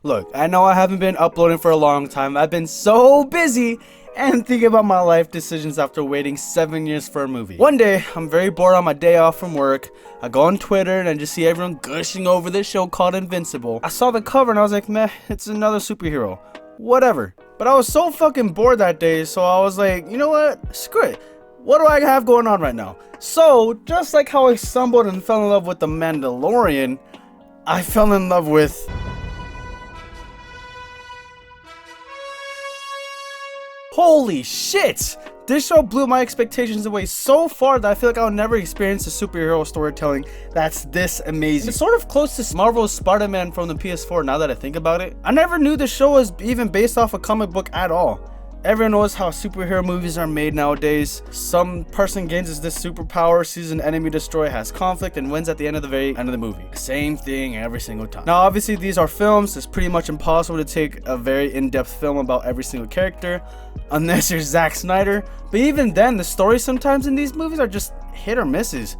Look, I know I haven't been uploading for a long time. I've been so busy and thinking about my life decisions after waiting 7 years for a movie. One day, I'm very bored on my day off from work. I go on Twitter and I just see everyone gushing over this show called Invincible. I saw the cover and I was like, meh, it's another superhero. Whatever. But I was so fucking bored that day, so I was like, you know what? Screw it. What do I have going on right now? So, just like how I stumbled and fell in love with The Mandalorian, I fell in love with... Holy shit! This show blew my expectations away so far that I feel like I'll never experience a superhero storytelling that's this amazing. It's sort of close to Marvel's Spider-Man from the PS4 now that I think about it. I never knew the show was even based off a comic book at all. Everyone knows how superhero movies are made nowadays. Some person gains this superpower, sees an enemy destroy, has conflict, and wins at the end of the movie. Same thing every single time. Now, obviously, these are films. It's pretty much impossible to take a very in-depth film about every single character, unless you're Zack Snyder. But even then, the stories sometimes in these movies are just hit or misses.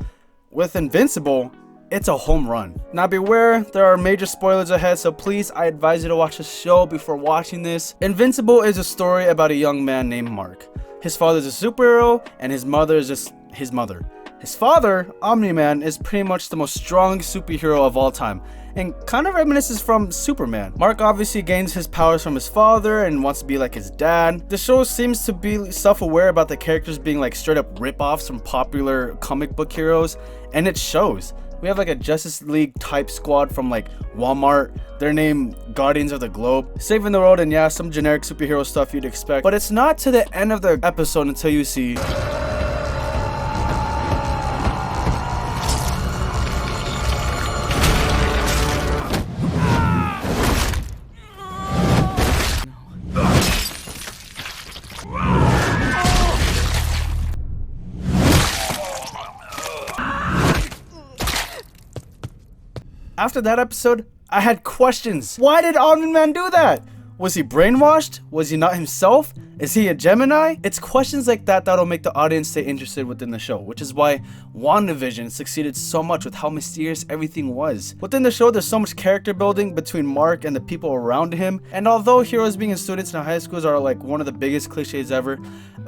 With Invincible, it's a home run. Now beware, there are major spoilers ahead, so please, I advise you to watch the show before watching this. Invincible is a story about a young man named Mark. His father is a superhero, and his mother is just his mother. His father, Omni-Man, is pretty much the most strong superhero of all time, and kind of reminisces from Superman. Mark obviously gains his powers from his father and wants to be like his dad. The show seems to be self-aware about the characters being like straight up rip-offs from popular comic book heroes, and it shows. We have like a Justice League type squad from like Walmart. They're named Guardians of the Globe, saving the world, and yeah, some generic superhero stuff you'd expect. But it's not to the end of the episode until you see After that episode, I had questions. Why did Omni-Man do that? Was he brainwashed? Was he not himself? Is he a Gemini? It's questions like that that'll make the audience stay interested within the show, which is why WandaVision succeeded so much with how mysterious everything was. Within the show, there's so much character building between Mark and the people around him, and although heroes being students in high schools are like one of the biggest cliches ever,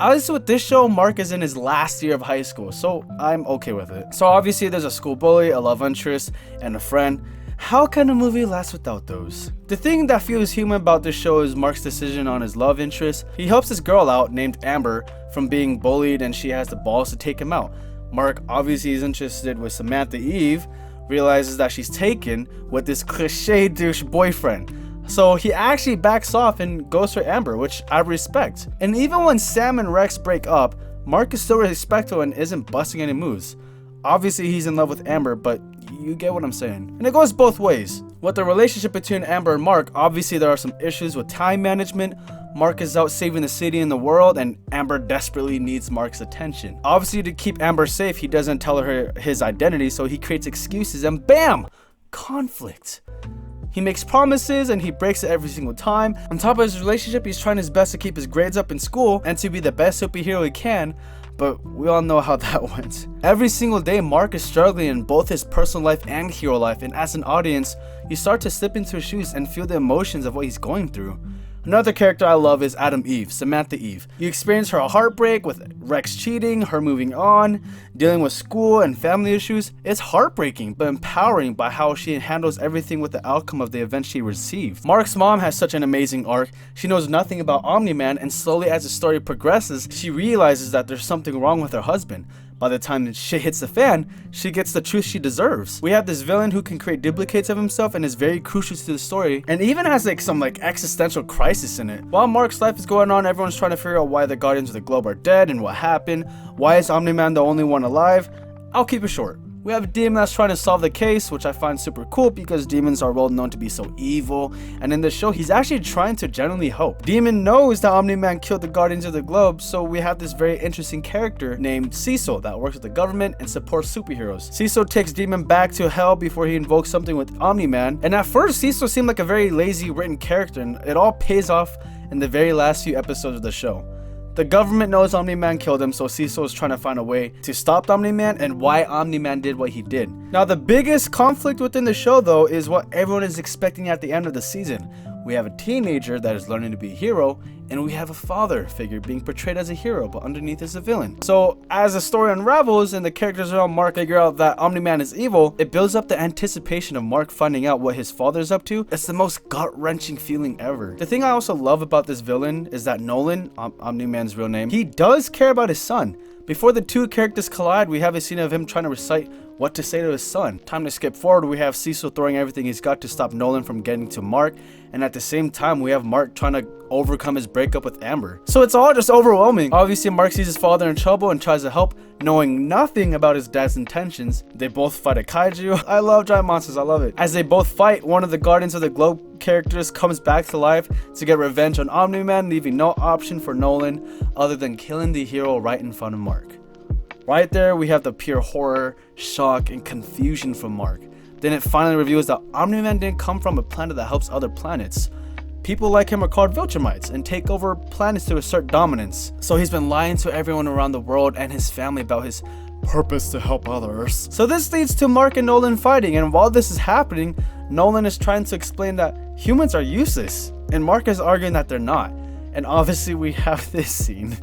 at least with this show, Mark is in his last year of high school, so I'm okay with it. So obviously there's a school bully, a love interest, and a friend. How can a movie last without those? The thing that feels human about this show is Mark's decision on his love interest. He helps this girl out named Amber from being bullied, and she has the balls to take him out. Mark obviously is interested with Samantha Eve, realizes that she's taken with this cliche douche boyfriend. So he actually backs off and goes for Amber, which I respect. And even when Sam and Rex break up, Mark is still respectful and isn't busting any moves. Obviously he's in love with Amber, but you get what I'm saying. And it goes both ways. With the relationship between Amber and Mark, obviously there are some issues with time management. Mark is out saving the city and the world, and Amber desperately needs Mark's attention. Obviously, to keep Amber safe, he doesn't tell her his identity, so he creates excuses, and bam! Conflict. He makes promises and he breaks it every single time. On top of his relationship, he's trying his best to keep his grades up in school and to be the best superhero he can, but we all know how that went. Every single day, Mark is struggling in both his personal life and hero life, and as an audience, you start to slip into his shoes and feel the emotions of what he's going through. Another character I love is Samantha Eve. You experience her heartbreak with Rex cheating, her moving on, dealing with school and family issues. It's heartbreaking but empowering by how she handles everything with the outcome of the event she received. Mark's mom has such an amazing arc. She knows nothing about Omni-Man, and slowly as the story progresses, she realizes that there's something wrong with her husband. By the time that shit hits the fan, she gets the truth she deserves. We have this villain who can create duplicates of himself and is very crucial to the story, and even has like some existential crisis in it. While Mark's life is going on, everyone's trying to figure out why the Guardians of the Globe are dead and what happened. Why is Omni-Man the only one alive? I'll keep it short. We have a demon that's trying to solve the case, which I find super cool because demons are well known to be so evil, and in the show he's actually trying to genuinely help. Demon knows that Omni-Man killed the Guardians of the Globe, so we have this very interesting character named Cecil that works with the government and supports superheroes. Cecil takes Demon back to hell before he invokes something with Omni-Man, and at first Cecil seemed like a very lazy written character, and it all pays off in the very last few episodes of the show. The government knows Omni-Man killed him, so Cecil is trying to find a way to stop Omni-Man and why Omni-Man did what he did. Now, the biggest conflict within the show, though, is what everyone is expecting at the end of the season. We have a teenager that is learning to be a hero, and we have a father figure being portrayed as a hero, but underneath is a villain. So, as the story unravels and the characters around Mark figure out that Omni-Man is evil, it builds up the anticipation of Mark finding out what his father's up to. It's the most gut-wrenching feeling ever. The thing I also love about this villain is that Nolan, Omni-Man's real name, he does care about his son. Before the two characters collide, we have a scene of him trying to recite what to say to his son. Time to skip forward, we have Cecil throwing everything he's got to stop Nolan from getting to Mark, and at the same time we have Mark trying to overcome his breakup with Amber. So it's all just overwhelming. Obviously Mark sees his father in trouble and tries to help, knowing nothing about his dad's intentions. They both fight a kaiju. I love giant monsters, I love it. As they both fight, one of the Guardians of the Globe characters comes back to life to get revenge on Omni-Man, leaving no option for Nolan other than killing the hero right in front of Mark. Right there, we have the pure horror, shock, and confusion from Mark. Then it finally reveals that Omni-Man didn't come from a planet that helps other planets. People like him are called Viltrumites and take over planets to assert dominance. So he's been lying to everyone around the world and his family about his purpose to help others. So this leads to Mark and Nolan fighting, and while this is happening, Nolan is trying to explain that humans are useless, and Mark is arguing that they're not. And obviously we have this scene.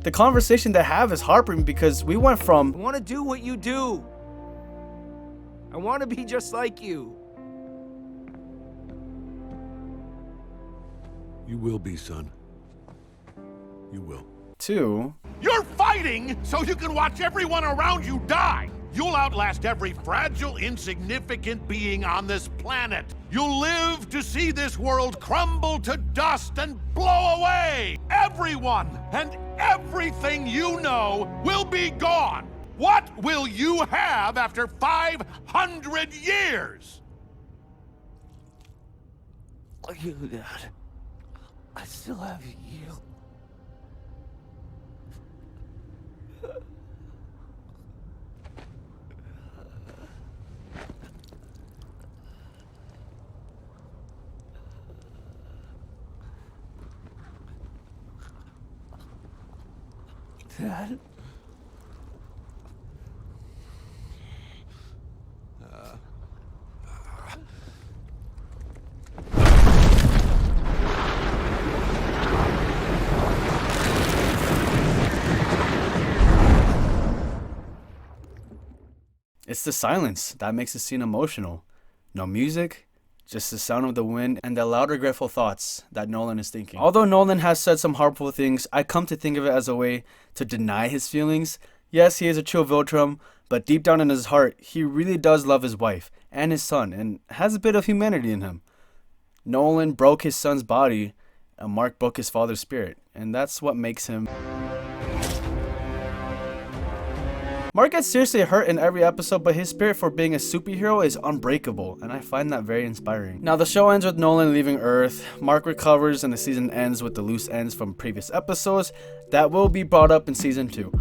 The conversation they have is heartbreaking because we went from I want to do what you do. I want to be just like you. You will be, son. You will. to You're fighting so you can watch everyone around you die. You'll outlast every fragile, insignificant being on this planet. You'll live to see this world crumble to dust and blow away. Everyone and everything you know will be gone. What will you have after 500 years? You, Dad. I still have you. Dad? It's the silence that makes the scene emotional. No music, just the sound of the wind and the loud regretful thoughts that Nolan is thinking. Although Nolan has said some harmful things, I come to think of it as a way to deny his feelings. Yes, he is a true Viltrum, but deep down in his heart, he really does love his wife and his son and has a bit of humanity in him. Nolan broke his son's body and Mark broke his father's spirit, and that's what makes him... Mark gets seriously hurt in every episode, but his spirit for being a superhero is unbreakable, and I find that very inspiring. Now, the show ends with Nolan leaving Earth, Mark recovers, and the season ends with the loose ends from previous episodes that will be brought up in season 2.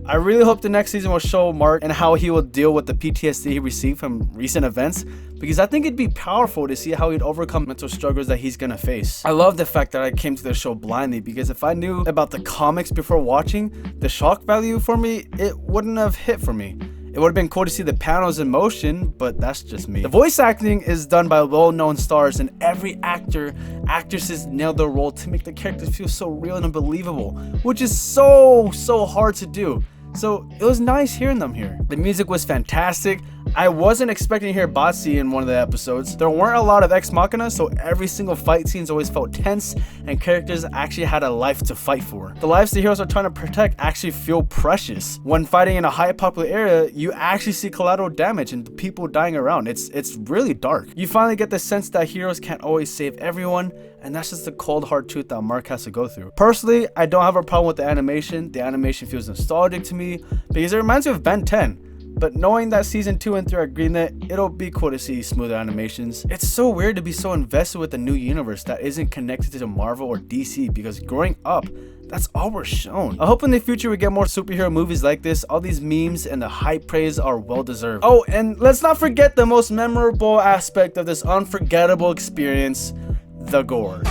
I really hope the next season will show Mark and how he will deal with the PTSD he received from recent events, because I think it'd be powerful to see how he'd overcome mental struggles that he's gonna face. I love the fact that I came to the show blindly, because if I knew about the comics before watching, the shock value for me, it wouldn't have hit for me. It would have been cool to see the panels in motion, but that's just me. The voice acting is done by well-known stars, and every actresses nailed their role to make the characters feel so real and unbelievable, which is so hard to do. So it was nice hearing them here. The music was fantastic. I wasn't expecting to hear Botsy in one of the episodes. There weren't a lot of Ex Machina, so every single fight scenes always felt tense and characters actually had a life to fight for. The lives the heroes are trying to protect actually feel precious. When fighting in a high populated area, you actually see collateral damage and people dying around. It's really dark. You finally get the sense that heroes can't always save everyone, and that's just the cold hard truth that Mark has to go through. Personally, I don't have a problem with the animation. The animation feels nostalgic to me because it reminds me of Ben 10. But knowing that season 2 and 3 are greenlit, it'll be cool to see smoother animations. It's so weird to be so invested with a new universe that isn't connected to Marvel or DC, because growing up, that's all we're shown. I hope in the future we get more superhero movies like this. All these memes and the hype praise are well deserved. Oh, and let's not forget the most memorable aspect of this unforgettable experience, the gore.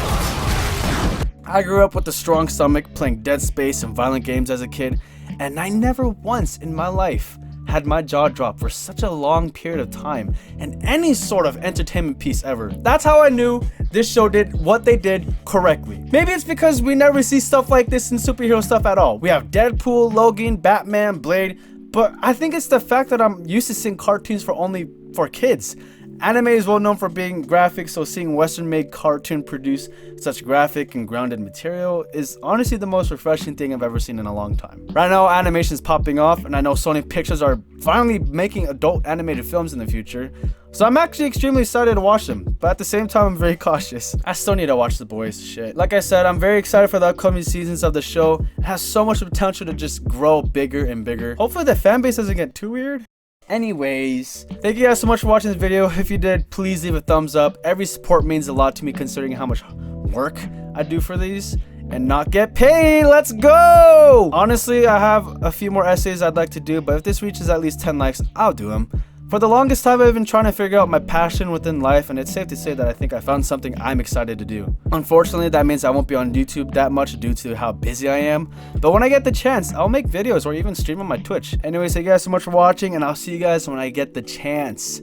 I grew up with a strong stomach playing Dead Space and violent games as a kid, and I never once in my life had my jaw drop for such a long period of time in any sort of entertainment piece ever. That's how I knew this show did what they did correctly. Maybe it's because we never see stuff like this in superhero stuff at all. We have Deadpool, Logan, Batman, Blade, but I think it's the fact that I'm used to seeing cartoons for kids. Anime is well known for being graphic, so seeing Western-made cartoon produce such graphic and grounded material is honestly the most refreshing thing I've ever seen in a long time. Right now, animation's popping off, and I know Sony Pictures are finally making adult animated films in the future, so I'm actually extremely excited to watch them, but at the same time, I'm very cautious. I still need to watch The Boys, shit. Like I said, I'm very excited for the upcoming seasons of the show. It has so much potential to just grow bigger and bigger. Hopefully the fan base doesn't get too weird. Anyways, thank you guys so much for watching this video. If you did, please leave a thumbs up. Every support means a lot to me considering how much work I do for these and not get paid. Let's go! Honestly, I have a few more essays I'd like to do, but if this reaches at least 10 likes, I'll do them. For the longest time, I've been trying to figure out my passion within life, and it's safe to say that I think I found something I'm excited to do. Unfortunately, that means I won't be on YouTube that much due to how busy I am, but when I get the chance, I'll make videos or even stream on my Twitch. Anyways, thank you guys so much for watching, and I'll see you guys when I get the chance.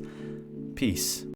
Peace.